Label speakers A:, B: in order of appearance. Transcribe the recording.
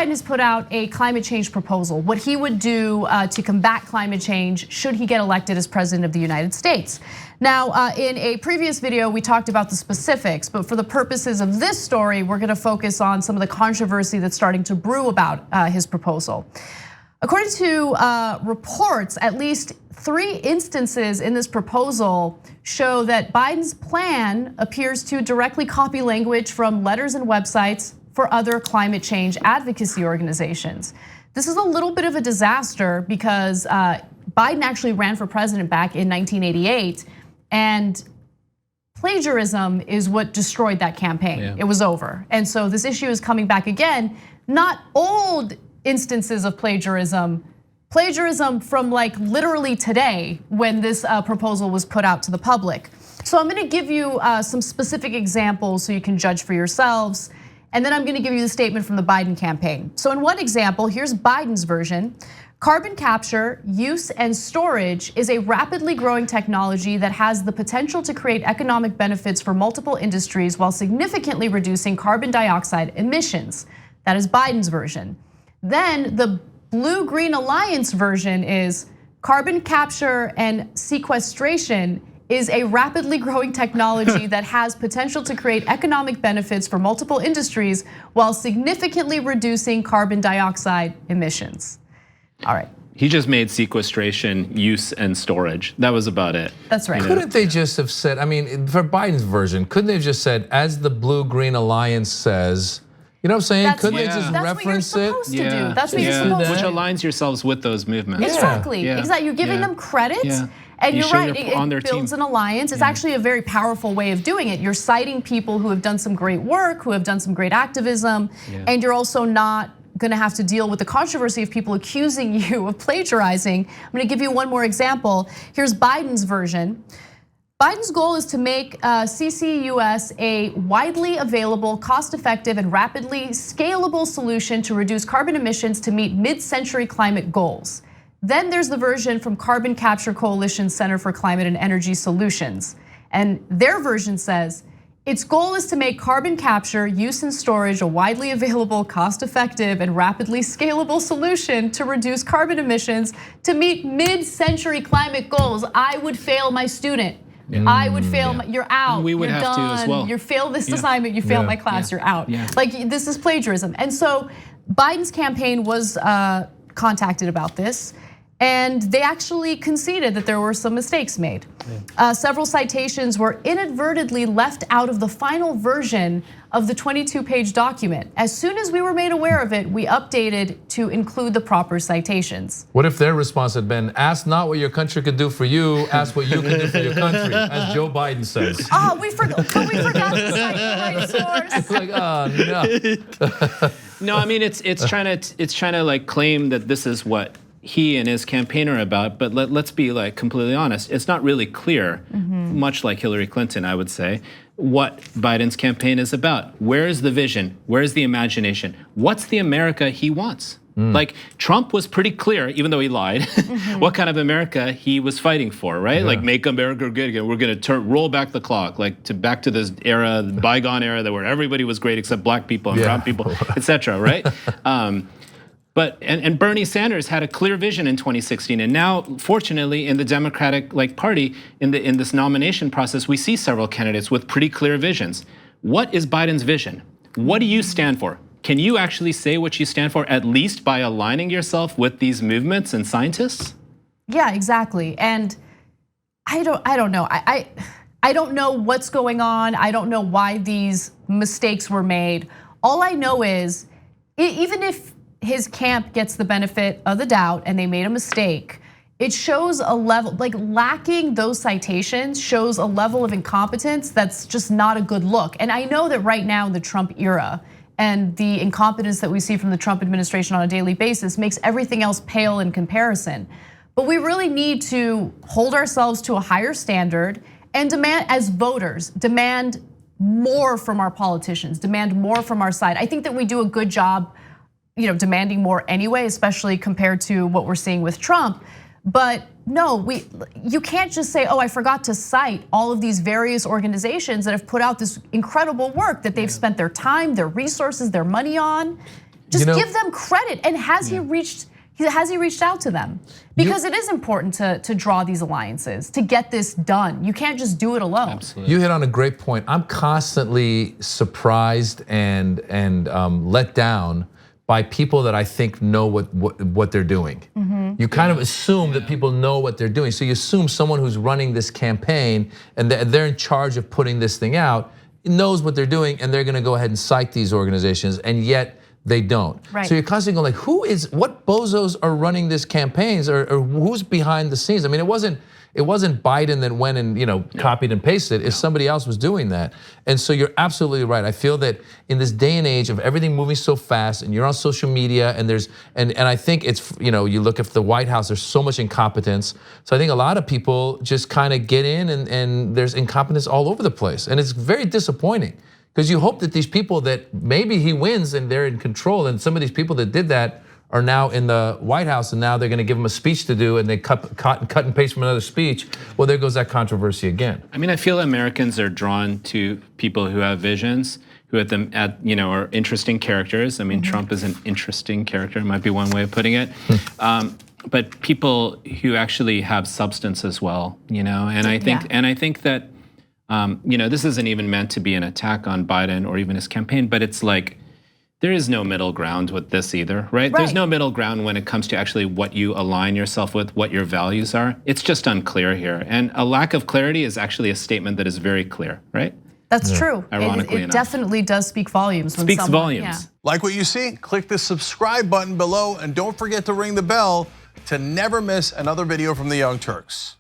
A: Biden has put out a climate change proposal, what he would do to combat climate change should he get elected as president of the United States. Now, in a previous video, we talked about the specifics, but for the purposes of this story, we're gonna focus on some of the controversy that's starting to brew about his proposal. According to reports, at least 3 instances in this proposal show that Biden's plan appears to directly copy language from letters and websites for other climate change advocacy organizations. This is a little bit of a disaster because Biden actually ran for president back in 1988, and plagiarism is what destroyed that campaign. Yeah. It was over. And so this issue is coming back again, not old instances of plagiarism from like literally today when this proposal was put out to the public. So I'm gonna give you some specific examples so you can judge for yourselves. And then I'm gonna give you the statement from the Biden campaign. So in one example, here's Biden's version. Carbon capture, use, and storage is a rapidly growing technology that has the potential to create economic benefits for multiple industries while significantly reducing carbon dioxide emissions. That is Biden's version. Then the Blue-Green Alliance version is carbon capture and sequestration is a rapidly growing technology that has potential to create economic benefits for multiple industries while significantly reducing carbon dioxide emissions. All right.
B: He just made sequestration, use, and storage. That was about it.
A: That's right.
C: Couldn't they just have said, I mean, for Biden's version, couldn't they have just said, as the Blue-Green Alliance says, you know what I'm saying? Couldn't they just reference it?
A: That's what you're supposed to do. That's what you're supposed to do.
B: Which aligns yourselves with those movements.
A: Exactly, exactly. You're giving them credit. And you're right, it builds an alliance. It's actually a very powerful way of doing it. You're citing people who have done some great work, who have done some great activism, and you're also not gonna have to deal with the controversy of people accusing you of plagiarizing. I'm gonna give you one more example. Here's Biden's version. Biden's goal is to make CCUS a widely available, cost-effective, and rapidly scalable solution to reduce carbon emissions to meet mid-century climate goals. Then there's the version from Carbon Capture Coalition Center for Climate and Energy Solutions. And their version says, its goal is to make carbon capture, use, and storage a widely available, cost-effective, and rapidly scalable solution to reduce carbon emissions to meet mid-century climate goals. I would fail my student. I would fail, you're out,
B: we would
A: you're
B: have
A: done.
B: To as well.
A: You failed this assignment, you failed my class, you're out. Like this is plagiarism. And so Biden's campaign was contacted about this, and they actually conceded that there were some mistakes made. Several citations were inadvertently left out of the final version of the 22-page document. As soon as we were made aware of it, we updated to include the proper citations.
C: What if their response had been, ask not what your country could do for you, ask what you can do for your country, as Joe Biden says.
A: Oh, we forgot to cite the right source.
C: It's like, oh no.
B: No, I mean it's trying to like claim that this is what he and his campaign are about, but let's be like completely honest. It's not really clear, much like Hillary Clinton, I would say, what Biden's campaign is about. Where is the vision? Where is the imagination? What's the America he wants? Like Trump was pretty clear, even though he lied, what kind of America he was fighting for, right? Like make America good again. We're gonna roll back the clock, like back to this era, the bygone era, where everybody was great except black people and brown people, etc. Right? But and Bernie Sanders had a clear vision in 2016, and now, fortunately, in the Democratic Party, in this nomination process, we see several candidates with pretty clear visions. What is Biden's vision? What do you stand for? Can you actually say what you stand for, at least by aligning yourself with these movements and scientists?
A: Yeah, exactly. And I don't know. I don't know what's going on. I don't know why these mistakes were made. All I know is, even if his camp gets the benefit of the doubt and they made a mistake, it shows a level, like lacking those citations shows a level of incompetence that's just not a good look. And I know that right now in the Trump era and the incompetence that we see from the Trump administration on a daily basis makes everything else pale in comparison. But we really need to hold ourselves to a higher standard and demand, as voters, demand more from our politicians, demand more from our side. I think that we do a good job demanding more anyway, especially compared to what we're seeing with Trump. But no, you can't just say, oh, I forgot to cite all of these various organizations that have put out this incredible work that they've spent their time, their resources, their money on. Just give them credit. And has he reached out to them? Because it is important to draw these alliances, to get this done. You can't just do it alone.
B: Absolutely.
C: You hit on a great point. I'm constantly surprised and let down by people that I think know what they're doing. You kind of assume that people know what they're doing. So you assume someone who's running this campaign and they're in charge of putting this thing out knows what they're doing, and they're going to go ahead and cite these organizations, and yet they don't.
A: Right.
C: So you're constantly going like, what bozos are running these campaigns, or who's behind the scenes? I mean, it wasn't Biden that went and copied and pasted. If somebody else was doing that, and so you're absolutely right. I feel that in this day and age of everything moving so fast, and you're on social media, and I think it's you look at the White House. There's so much incompetence. So I think a lot of people just kind of get in, and there's incompetence all over the place, and it's very disappointing. Because you hope that these people that maybe he wins and they're in control, and some of these people that did that are now in the White House, and now they're going to give him a speech to do, and they cut and paste from another speech. Well, there goes that controversy again.
B: I mean, I feel Americans are drawn to people who have visions, who are interesting characters. I mean, Trump is an interesting character, might be one way of putting it. But people who actually have substance as well, and I think that. This isn't even meant to be an attack on Biden or even his campaign, but it's like there is no middle ground with this either, right? There's no middle ground when it comes to actually what you align yourself with, what your values are. It's just unclear here. And a lack of clarity is actually a statement that is very clear, right?
A: That's true.
B: Ironically
A: it definitely does speak volumes.
B: Speaks volumes.
A: Yeah.
D: Like what you see? Click the subscribe button below, and don't forget to ring the bell to never miss another video from the Young Turks.